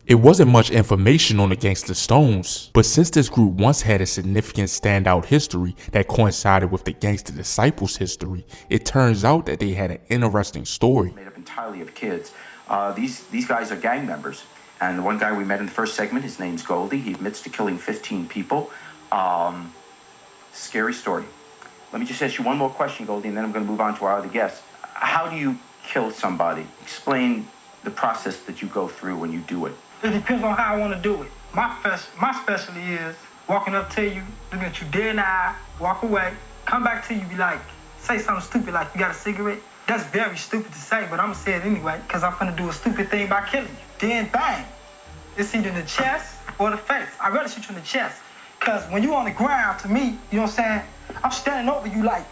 It wasn't much information on the Gangsta Stones, but since this group once had a significant standout history that coincided with the Gangsta Disciples history, it turns out that they had an interesting story. Made up entirely of kids. These guys are gang members. And the one guy we met in the first segment, his name's Goldie. He admits to killing 15 people. Scary story. Let me just ask you one more question, Goldie, and then I'm going to move on to our other guests. How do you kill somebody? Explain the process that you go through when you do it. It depends on how I want to do it. My specialty is walking up to you, looking at you dead in the eye, walk away, come back to you, be like, say something stupid like, you got a cigarette? That's very stupid to say, but I'm going to say it anyway, because I'm going to do a stupid thing by killing you. Then bang. It's either in the chest or the face. I'd rather shoot you in the chest. Because when you on the ground, to me, you know what I'm saying? I'm standing over you like,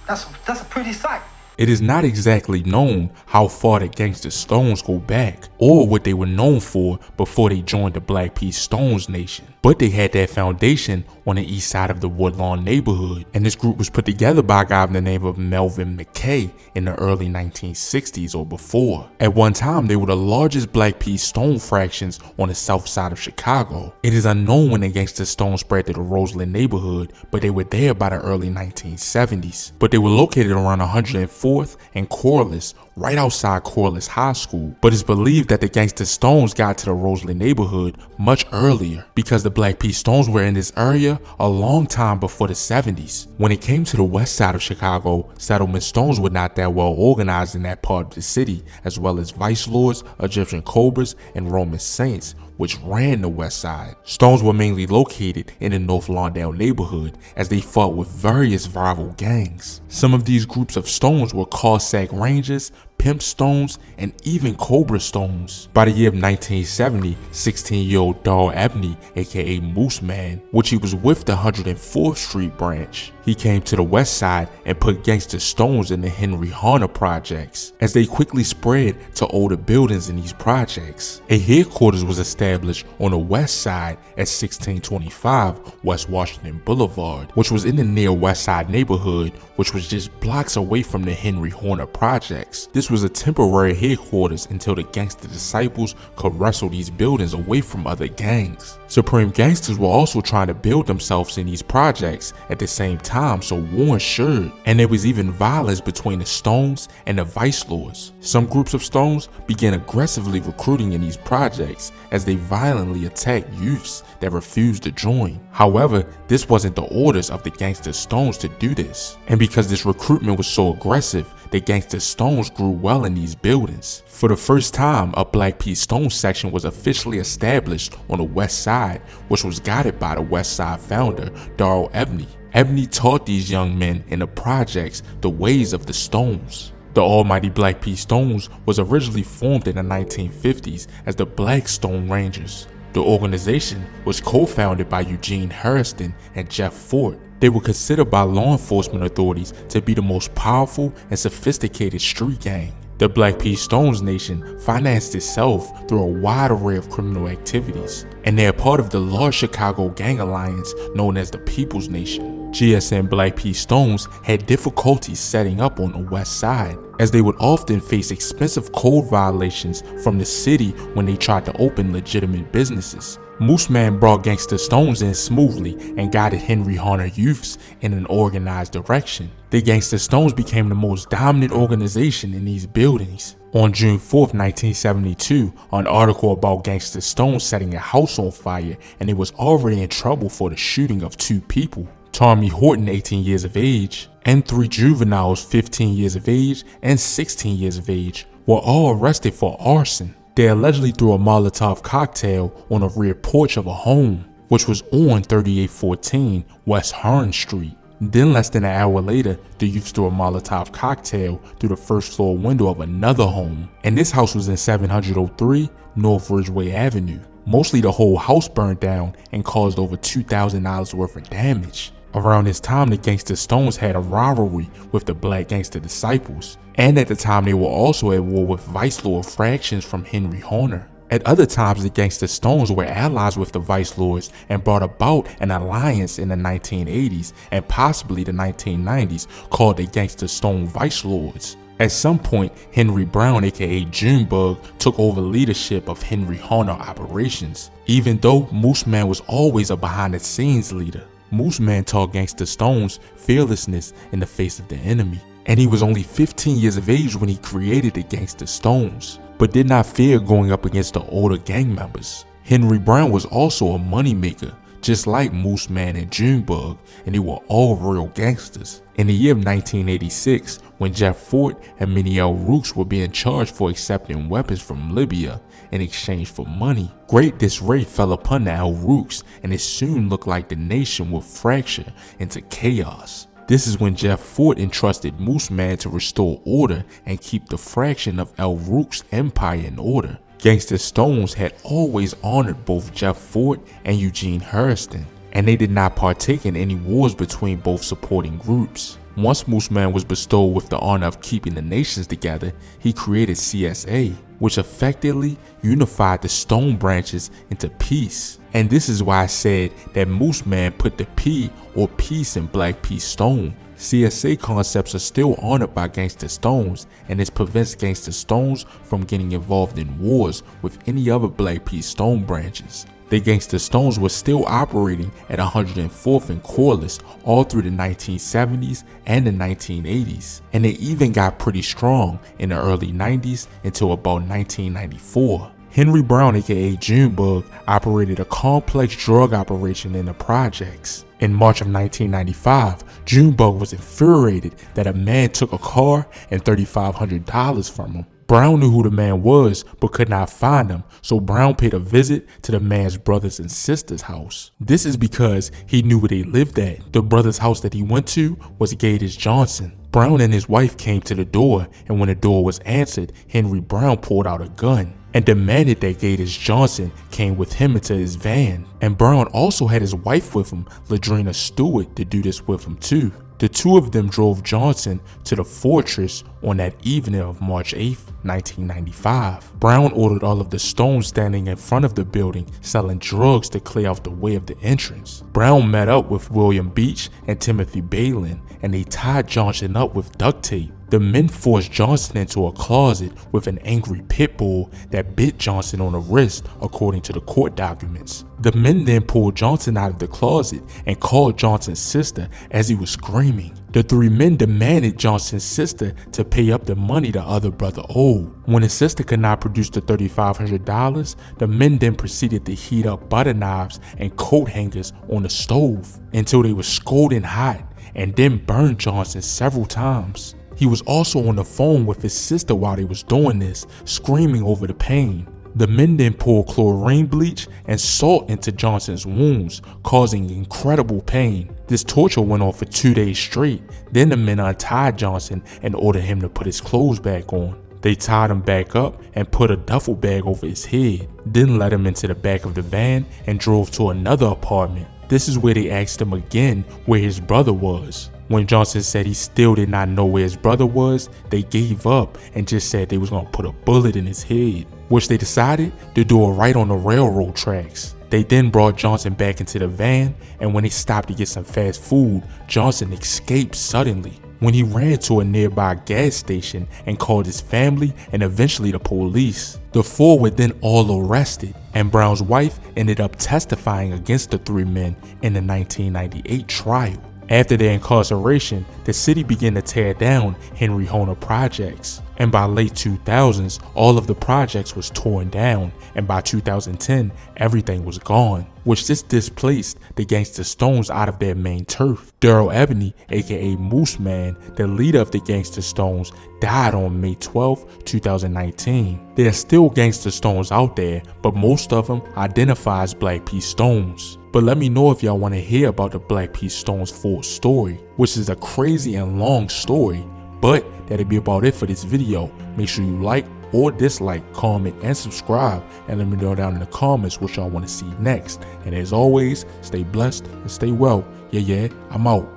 that's a pretty sight. It is not exactly known how far the Gangsta Stones go back or what they were known for before they joined the Black P. Stones Nation, but they had their foundation on the east side of the Woodlawn neighborhood, and this group was put together by a guy by the name of Melvin McKay in the early 1960s or before. At one time, they were the largest Black P. Stone fractions on the south side of Chicago. It is unknown when the Gangsta Stones spread to the Roseland neighborhood, but they were there by the early 1970s. But they were located around 104th and Corliss, right outside Corliss High School. But it's believed that the Gangsta Stones got to the Roseland neighborhood much earlier because the Black P. Stones were in this area a long time before the 70s. When it came to the west side of Chicago, settlement Stones were not that well organized in that part of the city, as well as Vice Lords, Egyptian Cobras, and Roman Saints, which ran the west side. Stones were mainly located in the North Lawndale neighborhood as they fought with various rival gangs. Some of these groups of Stones were Cossack Rangers, Pimp Stones, and even Cobra Stones. By the year of 1970, 16-year-old Darrell Ebony, aka Moose Man, which he was with the 104th Street branch, he came to the west side and put Gangsta Stones in the Henry Horner projects, as they quickly spread to older buildings in these projects. A headquarters was established on the west side at 1625 West Washington Boulevard, which was in the near west side neighborhood, which was just blocks away from the Henry Horner projects. This was a temporary headquarters until the Gangsta Disciples could wrestle these buildings away from other gangs. Supreme Gangsters were also trying to build themselves in these projects at the same time, so war ensued, and there was even violence between the Stones and the Vice Lords. Some groups of Stones began aggressively recruiting in these projects as they violently attacked youths that refused to join. However, this wasn't the orders of the Gangsta Stones to do this, and because this recruitment was so aggressive, the Gangsta Stones grew well in these buildings. For the first time, a Black P. Stone section was officially established on the west side, which was guided by the west side founder, Darrell Ebony. Ebony taught these young men in the projects the ways of the Stones. The almighty Black P. Stones was originally formed in the 1950s as the Black Stone Rangers. The organization was co-founded by Eugene Harrison and Jeff Fort. They were considered by law enforcement authorities to be the most powerful and sophisticated street gang. The Black P. Stones Nation financed itself through a wide array of criminal activities, and they are part of the large Chicago gang alliance known as the People's Nation. GSN Black P. Stones had difficulties setting up on the west side, as they would often face expensive code violations from the city when they tried to open legitimate businesses. Moose Man brought Gangsta Stones in smoothly and guided Henry Horner youths in an organized direction. The Gangsta Stones became the most dominant organization in these buildings. On June 4th, 1972, an article about Gangsta Stones setting a house on fire, and it was already in trouble for the shooting of 2 people. Tommy Horton, 18 years of age, and 3 juveniles, 15 years of age and 16 years of age, were all arrested for arson. They allegedly threw a Molotov cocktail on a rear porch of a home, which was on 3814 West Hearn Street. Then less than an hour later, the youths threw a Molotov cocktail through the first floor window of another home, and this house was in 703 North Ridgeway Avenue. Mostly the whole house burned down and caused over $2,000 worth of damage. Around this time, the Gangsta Stones had a rivalry with the Black Gangsta Disciples, and at the time they were also at war with Vice Lord fractions from Henry Horner. At other times, the Gangsta Stones were allies with the Vice Lords and brought about an alliance in the 1980s and possibly the 1990s called the Gangsta Stone Vice Lords. At some point, Henry Brown, aka Junebug, took over leadership of Henry Hunter operations, even though Moose Man was always a behind-the-scenes leader. Moose Man taught Gangsta Stones fearlessness in the face of the enemy, and he was only 15 years of age when he created the Gangsta Stones, but did not fear going up against the older gang members. Henry Brown was also a moneymaker, just like Moose Man and Junebug, and they were all real gangsters. In the year of 1986, when Jeff Fort and Minnie L. Rooks were being charged for accepting weapons from Libya in exchange for money, great disarray fell upon the L. Rooks, and it soon looked like the nation would fracture into chaos. This is when Jeff Fort entrusted Moose Man to restore order and keep the fraction of L. Rooks' empire in order. Gangsta Stones had always honored both Jeff Fort and Eugene Hairston, and they did not partake in any wars between both supporting groups. Once Moose Man was bestowed with the honor of keeping the nations together, he created CSA, which effectively unified the Stone branches into peace. And this is why I said that Moose Man put the P or peace in Black Peace Stone. CSA concepts are still honored by Gangsta Stones, and this prevents Gangsta Stones from getting involved in wars with any other Black Peace Stone branches. The Gangsta Stones were still operating at 104th and Corliss all through the 1970s and the 1980s, and they even got pretty strong in the early 90s until about 1994. Henry Brown, aka Junebug, operated a complex drug operation in the projects. In March of 1995, Junebug was infuriated that a man took a car and $3,500 from him. Brown knew who the man was but could not find him, so Brown paid a visit to the man's brothers and sisters' house. This is because he knew where they lived at. The brother's house that he went to was Gators Johnson. Brown and his wife came to the door, and when the door was answered, Henry Brown pulled out a gun and demanded that Gators Johnson came with him into his van. And Brown also had his wife with him, Ladrina Stewart, to do this with him too. The two of them drove Johnson to the fortress on that evening of March 8, 1995. Brown ordered all of the Stones standing in front of the building selling drugs to clear out the way of the entrance. Brown met up with William Beach and Timothy Balin, and they tied Johnson up with duct tape. The men forced Johnson into a closet with an angry pit bull that bit Johnson on the wrist, according to the court documents. The men then pulled Johnson out of the closet and called Johnson's sister as he was screaming. The three men demanded Johnson's sister to pay up the money the other brother owed. When his sister could not produce the $3,500, the men then proceeded to heat up butter knives and coat hangers on the stove until they were scalding hot, and then burned Johnson several times. He was also on the phone with his sister while they was doing this, screaming over the pain. The men then poured chlorine bleach and salt into Johnson's wounds, causing incredible pain. This torture went on for 2 days straight. Then the men untied Johnson and ordered him to put his clothes back on. They tied him back up and put a duffel bag over his head, then led him into the back of the van and drove to another apartment. This is where they asked him again where his brother was. When Johnson said he still did not know where his brother was, they gave up and just said they was gonna put a bullet in his head, which they decided to do it right on the railroad tracks. They then brought Johnson back into the van, and when they stopped to get some fast food, Johnson escaped suddenly. When he ran to a nearby gas station and called his family and eventually the police. The four were then all arrested, and Brown's wife ended up testifying against the three men in the 1998 trial. After their incarceration, the city began to tear down Henry Hunter projects, and by late 2000s, all of the projects was torn down, and by 2010, everything was gone, which just displaced the Gangsta Stones out of their main turf. Daryl Ebony, aka Moose Man, the leader of the Gangsta Stones, died on May 12, 2019. There are still Gangsta Stones out there, but most of them identify as Black Peace Stones. But let me know if y'all want to hear about the Black Peace Stones full story, which is a crazy and long story. But that'll be about it for this video. Make sure you like or dislike, comment, and subscribe, and let me know down in the comments what y'all want to see next. And as always, stay blessed and stay well. Yeah, I'm out.